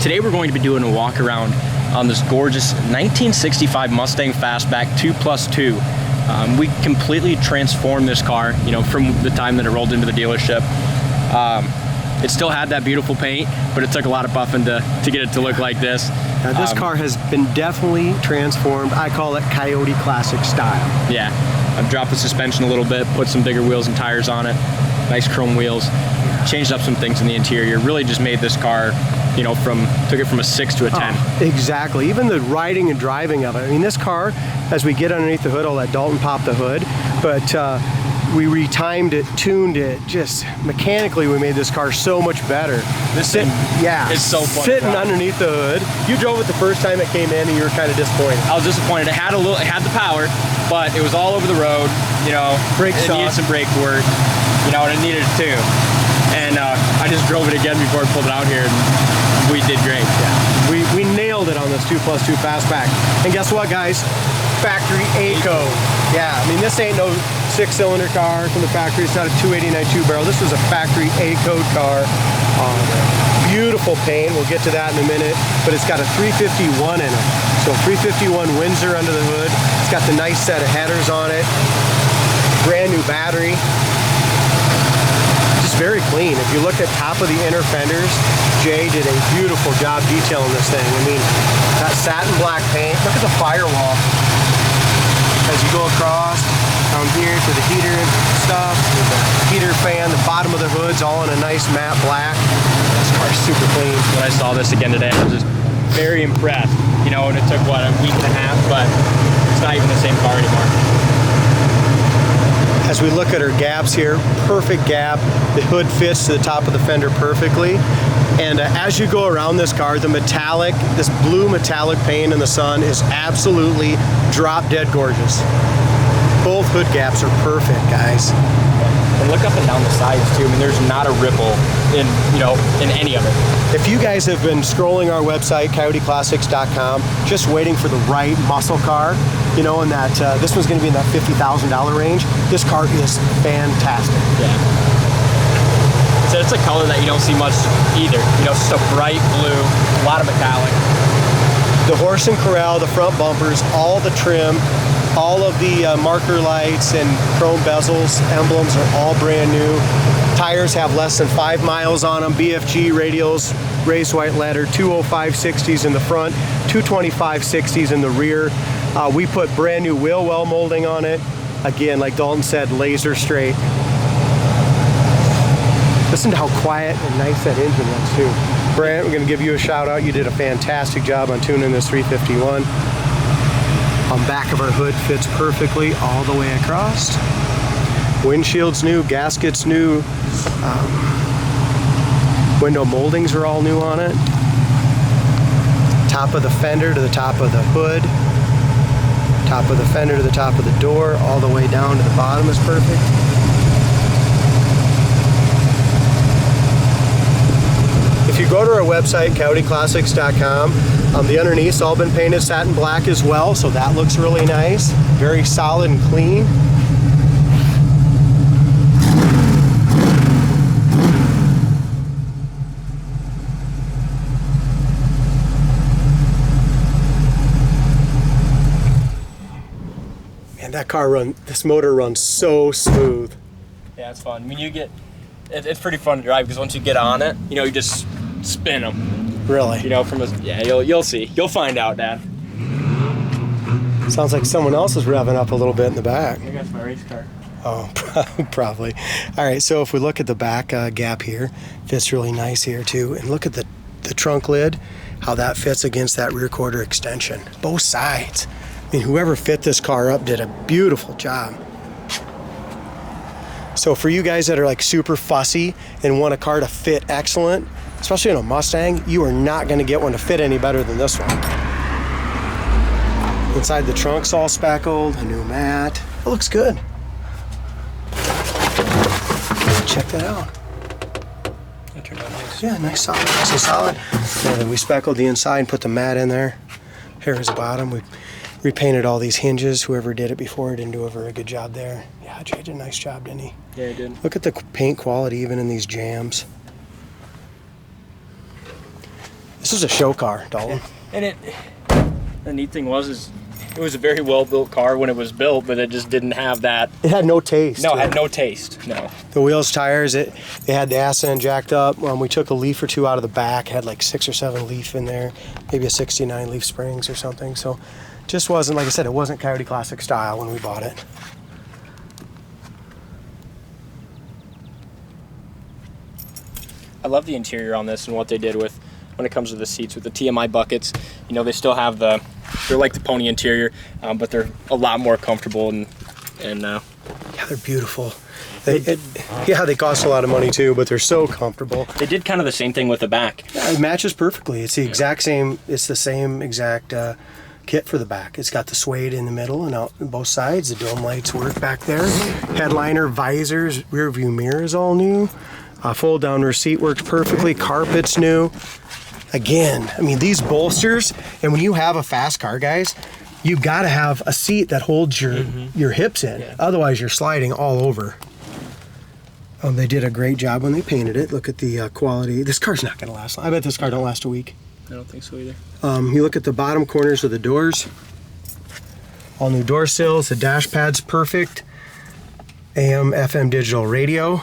Today we're going to be doing a walk around on this gorgeous 1965 Mustang Fastback 2+2. We completely transformed this car, you know, from the time that it rolled into the dealership. It still had that beautiful paint, but it took a lot of buffing to get it to look like this. Now this car has been definitely transformed. I call it Coyote classic style. Yeah, I've dropped the suspension a little bit, put some bigger wheels and tires on it, nice chrome wheels, changed up some things in the interior, really just made this car, you know, took it from a 6 to a 10. Oh, exactly, even the riding and driving of it. I mean, this car, as we get underneath the hood, I'll let Dalton pop the hood, but we retimed it, tuned it, just mechanically we made this car so much better. This thing, yeah, it's so fun. Sitting underneath the hood. You drove it the first time it came in and you were kind of disappointed. I was disappointed. It had the power, but it was all over the road, you know. Brake it needed some brake work, you know, and it needed it too. And I just drove it again before I pulled it out here, and we did great. Yeah, we nailed it on this 2+2 Fastback. And guess what, guys? Factory A-code. Yeah, I mean, this ain't no 6-cylinder car from the factory. It's not a 289 2-barrel. This was a factory A-code car. Beautiful paint. We'll get to that in a minute. But it's got a 351 in it. So 351 Windsor under the hood. It's got the nice set of headers on it. Brand new battery. Just very clean. If you look at top of the inner fenders, Jay did a beautiful job detailing this thing. I mean, that satin black paint. Look at the firewall. As you go across down here to the heater and stuff, the heater fan, the bottom of the hood's all in a nice matte black. This car's super clean. When I saw this again today, I was just very impressed. You know, and it took, what, a week and a half, but it's not even the same car anymore. As we look at her gaps here, perfect gap. The hood fits to the top of the fender perfectly. And as you go around this car, the metallic, this blue metallic paint in the sun is absolutely drop dead gorgeous. Both hood gaps are perfect, guys. And look up and down the sides too. I mean, there's not a ripple in, you know, in any of it. If you guys have been scrolling our website, coyoteclassics.com, just waiting for the right muscle car, you know, and that this one's going to be in that $50,000 range, this car is fantastic. Yeah. So it's a color that you don't see much either. You know, it's just a bright blue, a lot of metallic. The horse and corral, the front bumpers, all the trim, all of the marker lights and chrome bezels, emblems are all brand new. Tires have less than 5 miles on them. BFG radials, raised white letter, 205 60s in the front, 225 60s in the rear. We put brand new wheel well molding on it. Again, like Dalton said, laser straight. Listen to how quiet and nice that engine was too. Brant, we're gonna give you a shout out. You did a fantastic job on tuning this 351. On back of our hood fits perfectly all the way across. Windshield's new, gaskets new. Window moldings are all new on it. Top of the fender to the top of the hood. Top of the fender to the top of the door, all the way down to the bottom is perfect. If you go to our website, coyoteclassics.com, the underneath's all been painted satin black as well, so that looks really nice. Very solid and clean. Man, that car this motor runs so smooth. Yeah, it's fun. I mean, it's pretty fun to drive because once you get on it, you know, you just spin them. Really? You know, yeah, you'll see. You'll find out, Dad. Sounds like someone else is revving up a little bit in the back. I think that's my race car. Oh, probably. All right, so if we look at the back gap here, fits really nice here too. And look at the trunk lid, how that fits against that rear quarter extension. Both sides. I mean, whoever fit this car up did a beautiful job. So for you guys that are like super fussy and want a car to fit excellent, especially in a Mustang, you are not going to get one to fit any better than this one. Inside the trunk's all speckled, a new mat. It looks good. Check that out. That turned out nice. Yeah, nice solid, nice and solid. And then we speckled the inside and put the mat in there. Here's the bottom. We repainted all these hinges. Whoever did it before didn't do a very good job there. Yeah, Jay did a nice job, didn't he? Yeah, he did. Look at the paint quality even in these jams. This This is a show car, Dalton. And the neat thing was it was a very well built car when it was built, but it just didn't have that. It had no taste. No, it had no taste. No. The wheels, tires, it had the ass end jacked up. We took a leaf or two out of the back. Had like 6 or 7 leaf in there, maybe a 69 leaf springs or something. So just wasn't, like I said, it wasn't Coyote Classic style when we bought it. I love the interior on this and what they did with when it comes to the seats with the TMI buckets. You know, they still have they're like the pony interior, but they're a lot more comfortable and yeah, they're beautiful. They cost a lot of money too, but they're so comfortable. They did kind of the same thing with the back. Yeah, it matches perfectly. It's the exact same. It's the same exact kit for the back. It's got the suede in the middle and out on both sides. The dome lights work back there. Headliner, visors, rear view mirror is all new. Fold down rear seat works perfectly. Carpet's new. Again, I mean, these bolsters, and when you have a fast car, guys, you got to have a seat that holds your hips in. Yeah. Otherwise, you're sliding all over. They did a great job when they painted it. Look at the quality. This car's not going to last long. I bet this car don't last a week. I don't think so either. You look at the bottom corners of the doors. All new door sills. The dash pad's perfect. AM, FM digital radio.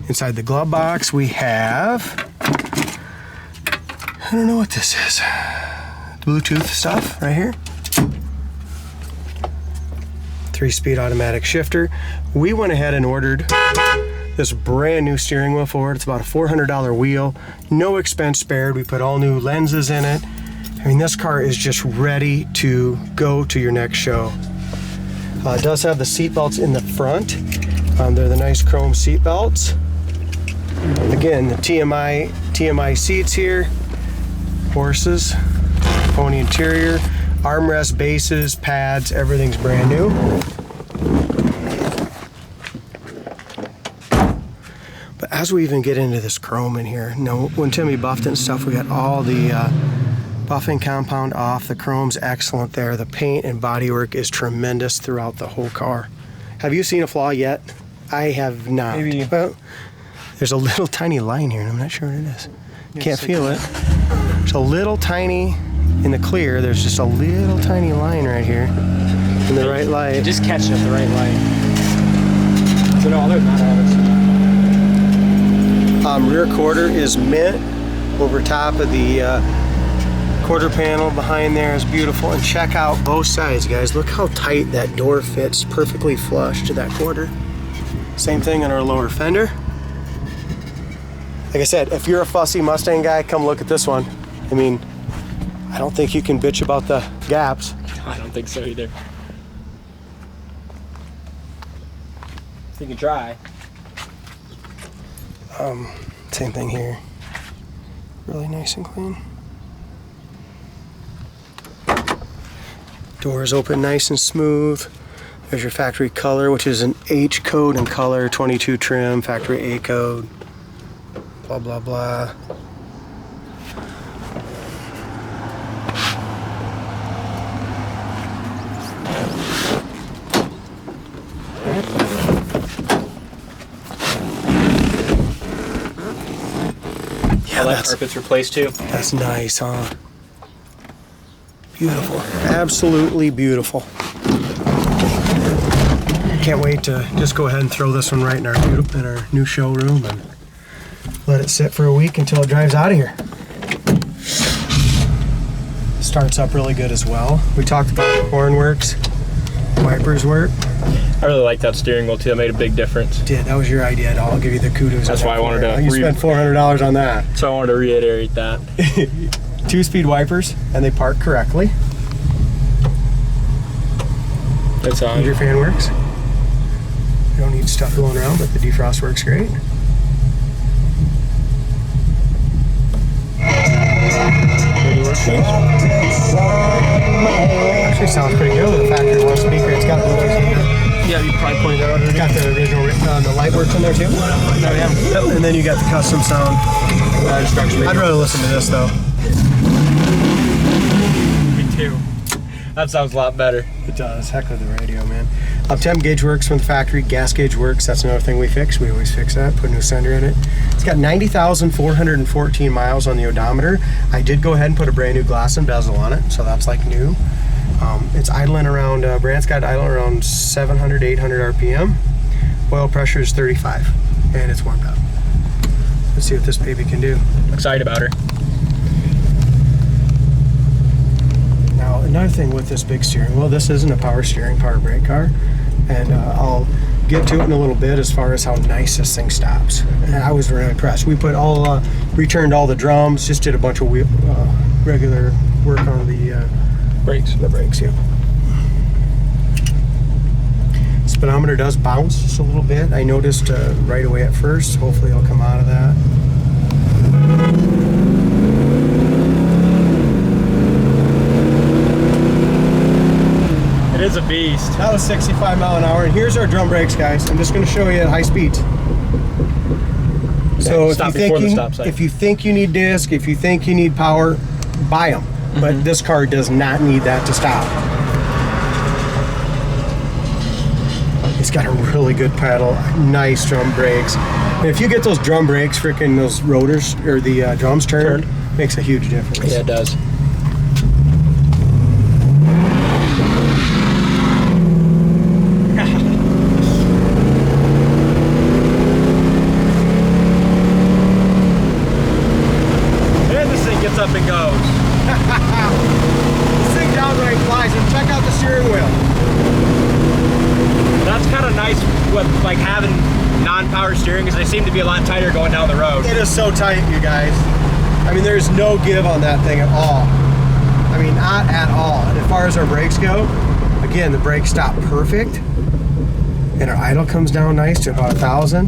Inside the glove box, we have, I don't know what this is. Bluetooth stuff right here. 3-speed automatic shifter. We went ahead and ordered this brand new steering wheel for it. It's about a $400 wheel. No expense spared. We put all new lenses in it. I mean, this car is just ready to go to your next show. It does have the seat belts in the front. They're the nice chrome seat belts. Again, the TMI seats here, horses, pony interior, armrest, bases, pads, everything's brand new. But as we even get into this chrome in here, when Timmy buffed it and stuff, we got all the buffing compound off. The chrome's excellent there. The paint and bodywork is tremendous throughout the whole car. Have you seen a flaw yet? I have not. Maybe. Well, there's a little tiny line here, and I'm not sure what it is. Can't feel it. There's a little tiny, in the clear, there's just a little tiny line right here in the right light. Just catch it at the right light. So no, other than that, all rear quarter is mint over top of the quarter panel behind there is beautiful. And check out both sides, guys. Look how tight that door fits, perfectly flush to that quarter. Same thing on our lower fender. Like I said, if you're a fussy Mustang guy, come look at this one. I mean, I don't think you can bitch about the gaps. I don't think so either. You can try. Same thing here. Really nice and clean. Doors open nice and smooth. There's your factory color, which is an H code and color, 22 trim, factory A code. Blah, blah, blah. Yeah, that carpet's replaced too. That's nice, huh? Beautiful. Absolutely beautiful. Can't wait to just go ahead and throw this one right in our new showroom and let it sit for a week until it drives out of here. Starts up really good as well. We talked about horn works, wipers work. I really like that steering wheel too. That made a big difference. Did. That was your idea. I'll give you the kudos. That's why I wanted to. You spent $400 on that. So I wanted to reiterate that. 2-speed wipers, and they park correctly. That's on. And your fan works. You don't need stuff going around, but the defrost works great. Actually sounds pretty good with the factory one speaker. It's got Bluetooth. Yeah, you probably pointed that out. It's got the original, the light works in there too. Oh yeah. Yep. And then you got the custom sound. Instruction manual. I'd rather listen to this though. Me too. That sounds a lot better. It does. Heck with the radio, man. Temp gauge works from the factory. Gas gauge works. That's another thing we fix. We always fix that. Put a new sender in it. It's got 90,414 miles on the odometer. I did go ahead and put a brand new glass and bezel on it, so that's like new. It's idling around, Brant's got idling around 700, 800 RPM. Oil pressure is 35, and it's warmed up. Let's see what this baby can do. Excited about her. Now, another thing with this big steering wheel, this isn't a power steering, power brake car, and I'll get to it in a little bit as far as how nice this thing stops. And I was really impressed. We put returned all the drums, just did a bunch of regular work on the Brakes. the brakes, yeah. Speedometer does bounce just a little bit. I noticed right away at first. Hopefully it'll come out of that. It is a beast. That was 65 mile an hour. And here's our drum brakes, guys. I'm just going to show you at high speeds. So if you think you need disc, if you think you need power, buy them. But this car does not need that to stop. It's got a really good pedal, nice drum brakes. And if you get those drum brakes, freaking those rotors or the drums turned, makes a huge difference. Yeah, it does. And this thing gets up and goes. This thing downright flies, and check out the steering wheel. That's kind of nice with like having non-power steering, because they seem to be a lot tighter going down the road. It is so tight, you guys. I mean, there's no give on that thing at all. I mean, not at all. And as far as our brakes go, again, the brakes stop perfect, and our idle comes down nice to about 1,000.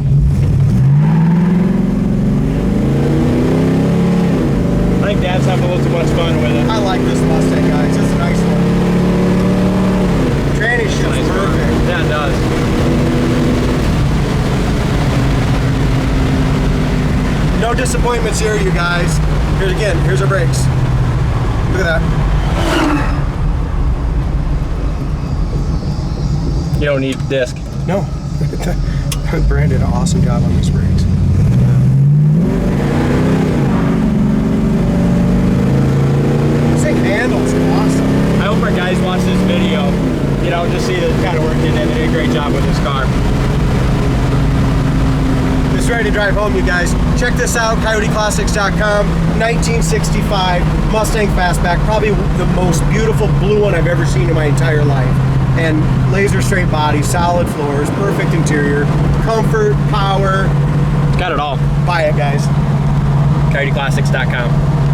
I think Dad's having a little too much fun with it. I like this Mustang, guys. It's a nice one. Tranny shifts Nice perfect. Yeah, it does. No disappointments here, you guys. Here's again, here's our brakes. Look at that. You don't need disc. No. Brand did an awesome job on these brakes. This thing handles awesome. I hope our guys watch this video, you know, just see the kind of work they did. They did a great job with this car. It's ready to drive home, you guys. Check this out, CoyoteClassics.com. 1965 Mustang Fastback, probably the most beautiful blue one I've ever seen in my entire life. And laser straight body, solid floors, perfect interior, comfort, power. Got it all. Buy it, guys. CoyoteClassics.com.